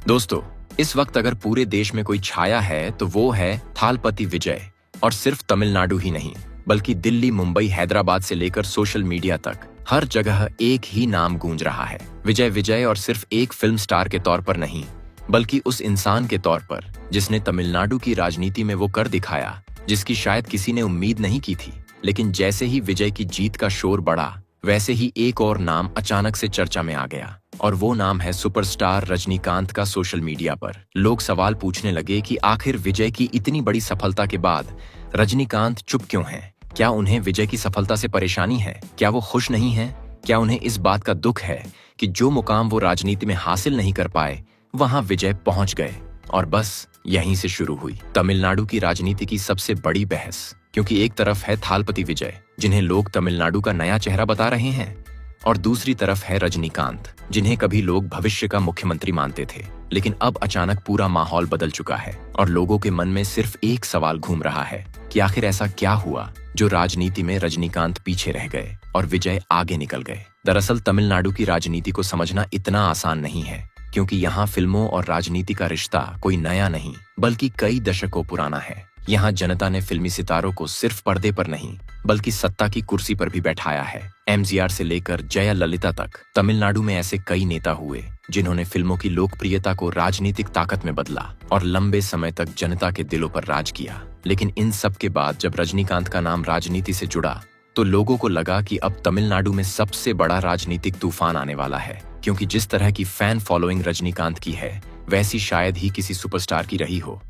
दोस्तों, इस वक्त अगर पूरे देश में कोई छाया है तो वो है थालपति विजय। और सिर्फ तमिलनाडु ही नहीं, बल्कि दिल्ली, मुंबई, हैदराबाद से लेकर सोशल मीडिया तक हर जगह एक ही नाम गूंज रहा है, विजय। विजय और सिर्फ एक फिल्म स्टार के तौर पर नहीं, बल्कि उस इंसान के तौर पर जिसने तमिलनाडु की राजनीति में वो कर दिखाया जिसकी शायद किसी ने उम्मीद नहीं की थी। लेकिन जैसे ही विजय की जीत का शोर बढ़ा, वैसे ही एक और नाम अचानक से चर्चा में आ गया, और वो नाम है सुपरस्टार रजनीकांत का। सोशल मीडिया पर लोग सवाल पूछने लगे कि आखिर विजय की इतनी बड़ी सफलता के बाद रजनीकांत चुप क्यों हैं? क्या उन्हें विजय की सफलता से परेशानी है? क्या वो खुश नहीं हैं? क्या उन्हें इस बात का दुख है कि जो मुकाम वो राजनीति में हासिल नहीं कर पाए, वहां विजय पहुंच गए? और बस यहीं से शुरू हुई तमिलनाडु की राजनीति की सबसे बड़ी बहस। क्योंकि एक तरफ है थालपति विजय, जिन्हें लोग तमिलनाडु का नया चेहरा बता रहे हैं, और दूसरी तरफ है रजनीकांत, जिन्हें कभी लोग भविष्य का मुख्यमंत्री मानते थे। लेकिन अब अचानक पूरा माहौल बदल चुका है और लोगों के मन में सिर्फ एक सवाल घूम रहा है कि आखिर ऐसा क्या हुआ जो राजनीति में रजनीकांत पीछे रह गए और विजय आगे निकल गए। दरअसल तमिलनाडु की राजनीति को समझना इतना आसान नहीं है, क्योंकि यहाँ फिल्मों और राजनीति का रिश्ता कोई नया नहीं, बल्कि कई दशकों पुराना है। यहाँ जनता ने फिल्मी सितारों को सिर्फ पर्दे पर नहीं, बल्कि सत्ता की कुर्सी पर भी बैठाया है। एमजीआर से लेकर जयललिता तक तमिलनाडु में ऐसे कई नेता हुए जिन्होंने फिल्मों की लोकप्रियता को राजनीतिक ताकत में बदला और लंबे समय तक जनता के दिलों पर राज किया। लेकिन इन सब के बाद जब रजनीकांत का नाम राजनीति से जुड़ा, तो लोगों को लगा कि अब तमिलनाडु में सबसे बड़ा राजनीतिक तूफान आने वाला है। क्योंकि जिस तरह की फैन फॉलोइंग रजनीकांत की है, वैसी शायद ही किसी सुपरस्टार की रही हो।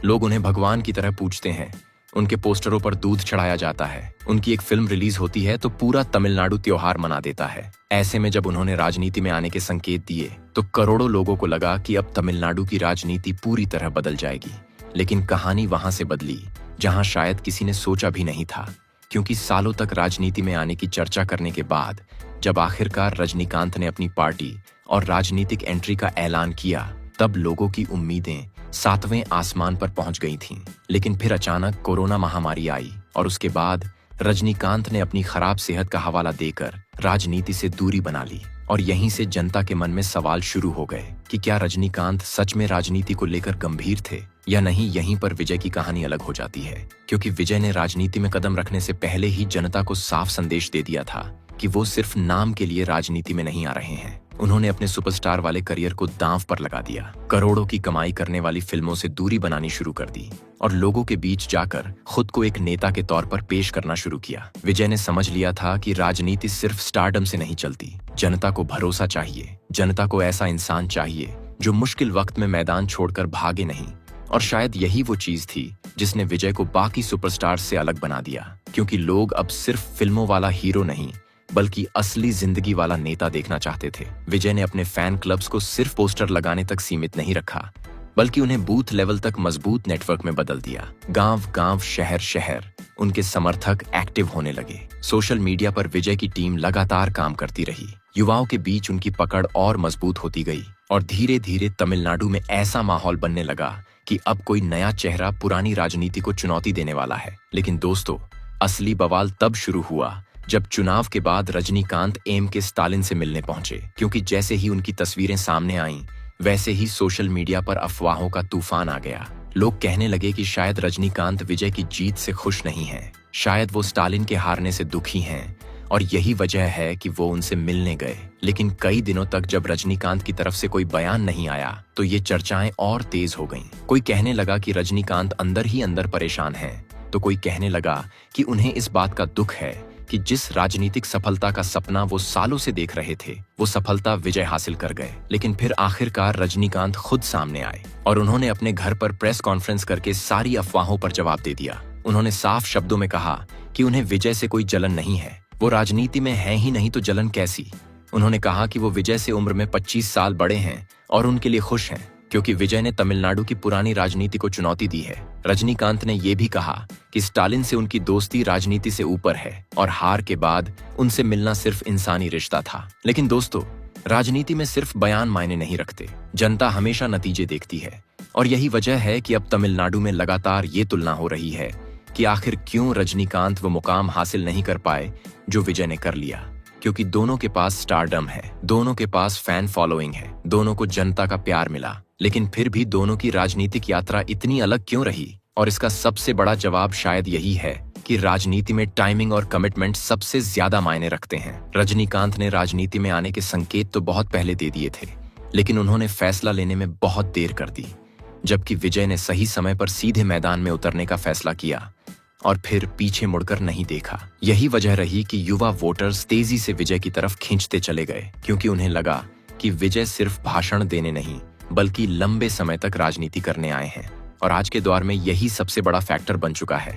लोग उन्हें भगवान की तरह पूजते हैं, उनके पोस्टरों पर दूध चढ़ाया जाता है, उनकी एक फिल्म रिलीज होती है तो पूरा तमिलनाडु त्योहार मना देता है। ऐसे में जब उन्होंने राजनीति में आने के संकेत दिए, तो करोड़ों लोगों को लगा कि अब तमिलनाडु की राजनीति पूरी तरह बदल जाएगी। लेकिन कहानी वहां से बदली जहां शायद किसी ने सोचा भी नहीं था। क्योंकि सालों तक राजनीति में आने की चर्चा करने के बाद जब आखिरकार रजनीकांत ने अपनी पार्टी और राजनीतिक एंट्री का ऐलान किया, तब लोगों की उम्मीदें सातवें आसमान पर पहुंच गई थीं। लेकिन फिर अचानक कोरोना महामारी आई और उसके बाद रजनीकांत ने अपनी खराब सेहत का हवाला देकर राजनीति से दूरी बना ली। और यहीं से जनता के मन में सवाल शुरू हो गए कि क्या रजनीकांत सच में राजनीति को लेकर गंभीर थे या नहीं। यहीं पर विजय की कहानी अलग हो जाती है, क्योंकि विजय ने राजनीति में कदम रखने से पहले ही जनता को साफ संदेश दे दिया था कि वो सिर्फ नाम के लिए राजनीति में नहीं आ रहे हैं। उन्होंने अपने सुपरस्टार वाले करियर को दांव पर लगा दिया, करोड़ों की कमाई करने वाली फिल्मों से दूरी बनानी शुरू कर दी और लोगों के बीच जाकर खुद को एक नेता के तौर पर पेश करना शुरू किया। विजय ने समझ लिया था कि राजनीति सिर्फ स्टारडम से नहीं चलती। जनता को भरोसा चाहिए, जनता को ऐसा इंसान चाहिए जो मुश्किल वक्त में मैदान छोड़कर भागे नहीं। और शायद यही वो चीज थी जिसने विजय को बाकी सुपरस्टार से अलग बना दिया। क्योंकि लोग अब सिर्फ फिल्मों वाला हीरो नहीं, बल्कि असली जिंदगी वाला नेता देखना चाहते थे। विजय ने अपने फैन क्लब्स को सिर्फ पोस्टर लगाने तक सीमित नहीं रखा, बल्कि उन्हें बूथ लेवल तक मजबूत नेटवर्क में बदल दिया। गांव-गांव, शहर-शहर उनके समर्थक एक्टिव होने लगे। सोशल मीडिया पर विजय की टीम लगातार काम करती रही। युवाओं के बीच उनकी पकड़ और मजबूत होती गई और धीरे धीरे तमिलनाडु में ऐसा माहौल बनने लगा कि अब कोई नया चेहरा पुरानी राजनीति को चुनौती देने वाला है। लेकिन दोस्तों, असली बवाल तब शुरू हुआ जब चुनाव के बाद रजनीकांत के स्टालिन से मिलने पहुंचे। क्योंकि जैसे ही उनकी तस्वीरें सामने आईं, वैसे ही सोशल मीडिया पर अफवाहों का तूफान आ गया। लोग कहने लगे कि शायद रजनीकांत विजय की जीत से खुश नहीं हैं, शायद वो स्टालिन के हारने से दुखी हैं और यही वजह है कि वो उनसे मिलने गए। लेकिन कई दिनों तक जब रजनीकांत की तरफ से कोई बयान नहीं आया, तो ये चर्चाएं और तेज हो गईं। कोई कहने लगा कि रजनीकांत अंदर ही अंदर परेशान हैं, तो कोई कहने लगा कि उन्हें इस बात का दुख है कि जिस राजनीतिक सफलता का सपना वो सालों से देख रहे थे, वो सफलता विजय हासिल कर गए। लेकिन फिर आखिरकार रजनीकांत खुद सामने आए और उन्होंने अपने घर पर प्रेस कॉन्फ्रेंस करके सारी अफवाहों पर जवाब दे दिया। उन्होंने साफ शब्दों में कहा कि उन्हें विजय से कोई जलन नहीं है, वो राजनीति में है ही नहीं तो जलन कैसी। उन्होंने कहा कि वो विजय से उम्र में 25 साल बड़े हैं और उनके लिए खुश हैं, क्योंकि विजय ने तमिलनाडु की पुरानी राजनीति को चुनौती दी है। रजनीकांत ने यह भी कहा कि स्टालिन से उनकी दोस्ती राजनीति से ऊपर है और हार के बाद उनसे मिलना सिर्फ इंसानी रिश्ता था। लेकिन दोस्तों, राजनीति में सिर्फ बयान मायने नहीं रखते, जनता हमेशा नतीजे देखती है। और यही वजह है कि अब तमिलनाडु में लगातार ये तुलना हो रही है कि आखिर क्यों रजनीकांत वो मुकाम हासिल नहीं कर पाए जो विजय ने कर लिया। क्योंकि दोनों के पास स्टारडम है, दोनों के पास फैन फॉलोइंग है, दोनों को जनता का प्यार मिला, लेकिन फिर भी दोनों की राजनीतिक यात्रा इतनी अलग क्यों रही? और इसका सबसे बड़ा जवाब शायद यही है कि राजनीति में टाइमिंग और कमिटमेंट सबसे ज्यादा मायने रखते हैं। रजनीकांत ने राजनीति में आने के संकेत तो बहुत पहले दे दिए थे, लेकिन उन्होंने फैसला लेने में बहुत देर कर दी, जबकि विजय ने सही समय पर सीधे मैदान में उतरने का फैसला किया और फिर पीछे मुड़कर नहीं देखा। यही वजह रही कि युवा वोटर्स तेजी से विजय की तरफ खींचते चले गए, क्योंकि उन्हें लगा कि विजय सिर्फ भाषण देने नहीं बल्कि लंबे समय तक राजनीति करने आए हैं। और आज के दौर में यही सबसे बड़ा फैक्टर बन चुका है,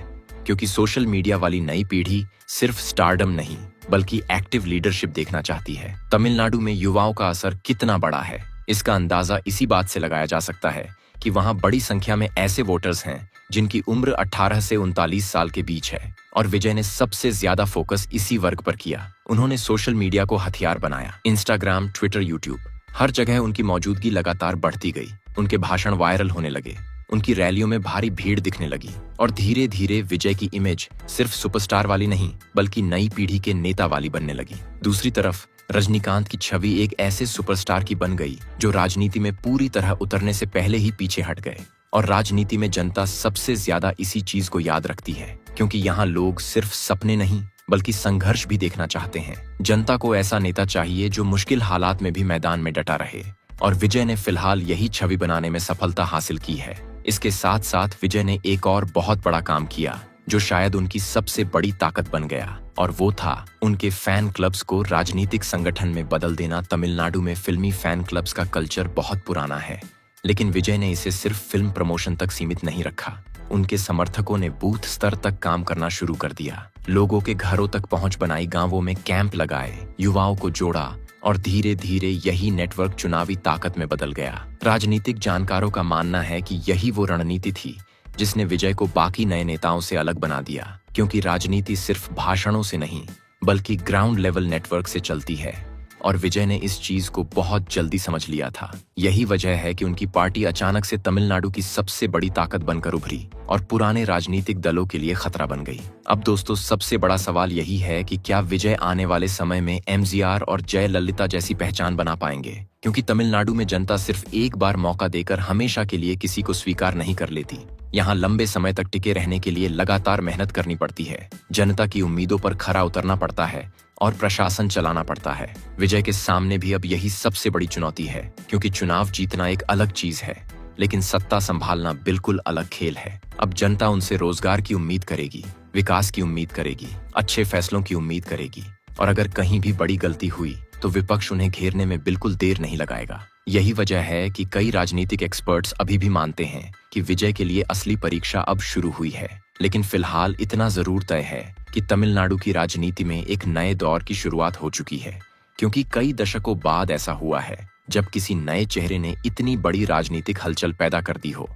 क्योंकि सोशल मीडिया वाली नई पीढ़ी सिर्फ स्टारडम नहीं बल्कि एक्टिव लीडरशिप देखना चाहती है। तमिलनाडु में युवाओं का असर कितना बड़ा है, इसका अंदाजा इसी बात से लगाया जा सकता है कि वहां बड़ी संख्या में ऐसे वोटर्स हैं जिनकी उम्र 18 से 39 साल के बीच है। और विजय ने सबसे ज्यादा फोकस इसी वर्ग पर किया। उन्होंने सोशल मीडिया को हथियार बनाया। इंस्टाग्राम, ट्विटर, यूट्यूब, हर जगह उनकी मौजूदगी लगातार बढ़ती गई। उनके भाषण वायरल होने लगे, उनकी रैलियों में भारी भीड़ दिखने लगी और धीरे धीरे विजय की इमेज सिर्फ सुपरस्टार वाली नहीं बल्कि नई पीढ़ी के नेता वाली बनने लगी। दूसरी तरफ रजनीकांत की छवि एक ऐसे सुपरस्टार की बन गई जो राजनीति में पूरी तरह उतरने से पहले ही पीछे हट गए। और राजनीति में जनता सबसे ज्यादा इसी चीज को याद रखती है, क्योंकि यहाँ लोग सिर्फ सपने नहीं बल्कि संघर्ष भी देखना चाहते हैं। जनता को ऐसा नेता चाहिए जो मुश्किल हालात में भी मैदान में डटा रहे, और विजय ने फिलहाल यही छवि बनाने में सफलता हासिल की है। इसके साथ साथ विजय ने एक और बहुत बड़ा काम किया जो शायद उनकी सबसे बड़ी ताकत बन गया, और वो था उनके फैन क्लब्स को राजनीतिक संगठन में बदल देना। तमिलनाडु में फिल्मी फैन क्लब्स का कल्चर बहुत पुराना है, लेकिन विजय ने इसे सिर्फ फिल्म प्रमोशन तक सीमित नहीं रखा। उनके समर्थकों ने बूथ स्तर तक काम करना शुरू कर दिया, लोगों के घरों तक पहुंच बनाई, गांवों में कैंप लगाए, युवाओं को जोड़ा, और धीरे धीरे यही नेटवर्क चुनावी ताकत में बदल गया। राजनीतिक जानकारों का मानना है कि यही वो रणनीति थी जिसने विजय को बाकी नए नेताओं से अलग बना दिया, क्योंकि राजनीति सिर्फ भाषणों से नहीं बल्कि ग्राउंड लेवल नेटवर्क से चलती है, और विजय ने इस चीज को बहुत जल्दी समझ लिया था। यही वजह है कि उनकी पार्टी अचानक से तमिलनाडु की सबसे बड़ी ताकत बनकर उभरी और पुराने राजनीतिक दलों के लिए खतरा बन गई। अब दोस्तों, सबसे बड़ा सवाल यही है कि क्या विजय आने वाले समय में एमजीआर और जयललिता जैसी पहचान बना पाएंगे, क्योंकि तमिलनाडु में जनता सिर्फ एक बार मौका देकर हमेशा के लिए किसी को स्वीकार नहीं कर लेती। यहाँ लंबे समय तक टिके रहने के लिए लगातार मेहनत करनी पड़ती है, जनता की उम्मीदों पर खरा उतरना पड़ता है और प्रशासन चलाना पड़ता है। विजय के सामने भी अब यही सबसे बड़ी चुनौती है, क्योंकि चुनाव जीतना एक अलग चीज है लेकिन सत्ता संभालना बिल्कुल अलग खेल है। अब जनता उनसे रोजगार की उम्मीद करेगी, विकास की उम्मीद करेगी, अच्छे फैसलों की उम्मीद करेगी, और अगर कहीं भी बड़ी गलती हुई तो विपक्ष उन्हें घेरने में बिल्कुल देर नहीं लगाएगा। यही वजह है कि कई राजनीतिक एक्सपर्ट्स अभी भी मानते हैं कि विजय के लिए असली परीक्षा अब शुरू हुई है। लेकिन फिलहाल इतना जरूर तय है कि तमिलनाडु की राजनीति में एक नए दौर की शुरुआत हो चुकी है, क्योंकि कई दशकों बाद ऐसा हुआ है जब किसी नए चेहरे ने इतनी बड़ी राजनीतिक हलचल पैदा कर दी हो।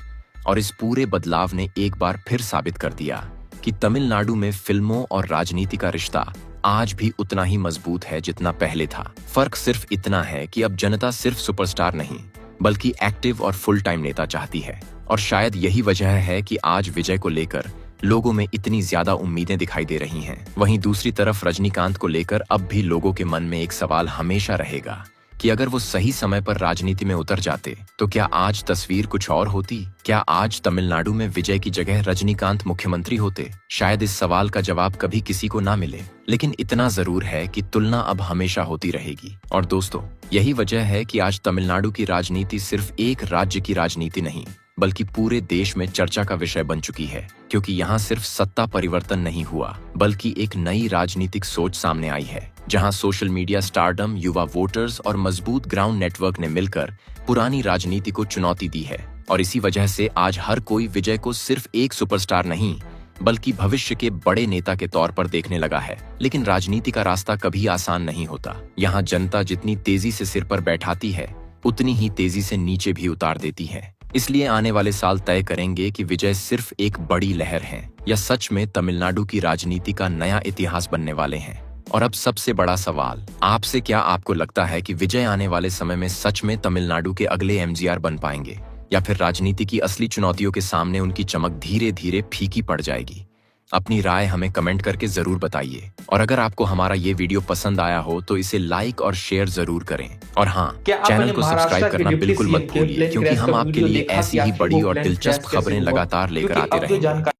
और इस पूरे बदलाव ने एक बार फिर साबित कर दिया कि तमिलनाडु में फिल्मों और राजनीति का रिश्ता आज भी उतना ही मजबूत है जितना पहले था। फर्क सिर्फ इतना है कि अब जनता सिर्फ सुपरस्टार नहीं बल्कि एक्टिव और फुल टाइम नेता चाहती है। और शायद यही वजह है कि आज विजय को लेकर लोगों में इतनी ज्यादा उम्मीदें दिखाई दे रही हैं। वहीं दूसरी तरफ रजनीकांत को लेकर अब भी लोगों के मन में एक सवाल हमेशा रहेगा कि अगर वो सही समय पर राजनीति में उतर जाते तो क्या आज तस्वीर कुछ और होती? क्या आज तमिलनाडु में विजय की जगह रजनीकांत मुख्यमंत्री होते? शायद इस सवाल का जवाब कभी किसी को ना मिले, लेकिन इतना जरूर है कि तुलना अब हमेशा होती रहेगी। और दोस्तों, यही वजह है कि आज तमिलनाडु की राजनीति सिर्फ एक राज्य की राजनीति नहीं बल्कि पूरे देश में चर्चा का विषय बन चुकी है, क्योंकि यहाँ सिर्फ सत्ता परिवर्तन नहीं हुआ बल्कि एक नई राजनीतिक सोच सामने आई है, जहाँ सोशल मीडिया, स्टारडम, युवा वोटर्स और मजबूत ग्राउंड नेटवर्क ने मिलकर पुरानी राजनीति को चुनौती दी है। और इसी वजह से आज हर कोई विजय को सिर्फ एक सुपरस्टार नहीं बल्कि भविष्य के बड़े नेता के तौर पर देखने लगा है। लेकिन राजनीति का रास्ता कभी आसान नहीं होता। यहाँ जनता जितनी तेजी से सिर पर बैठाती है उतनी ही तेजी से नीचे भी उतार देती है। इसलिए आने वाले साल तय करेंगे कि विजय सिर्फ एक बड़ी लहर है या सच में तमिलनाडु की राजनीति का नया इतिहास बनने वाले हैं। और अब सबसे बड़ा सवाल आपसे, क्या आपको लगता है कि विजय आने वाले समय में सच में तमिलनाडु के अगले एमजीआर बन पाएंगे, या फिर राजनीति की असली चुनौतियों के सामने उनकी चमक धीरे धीरे फीकी पड़ जाएगी? अपनी राय हमें कमेंट करके जरूर बताइए और अगर आपको हमारा ये वीडियो पसंद आया हो तो इसे लाइक और शेयर जरूर करें और हाँ, चैनल को सब्सक्राइब करना बिल्कुल मत भूलिए क्योंकि हम आपके लिए ऐसी ही बड़ी और दिलचस्प खबरें लगातार लेकर आते रहेंगे।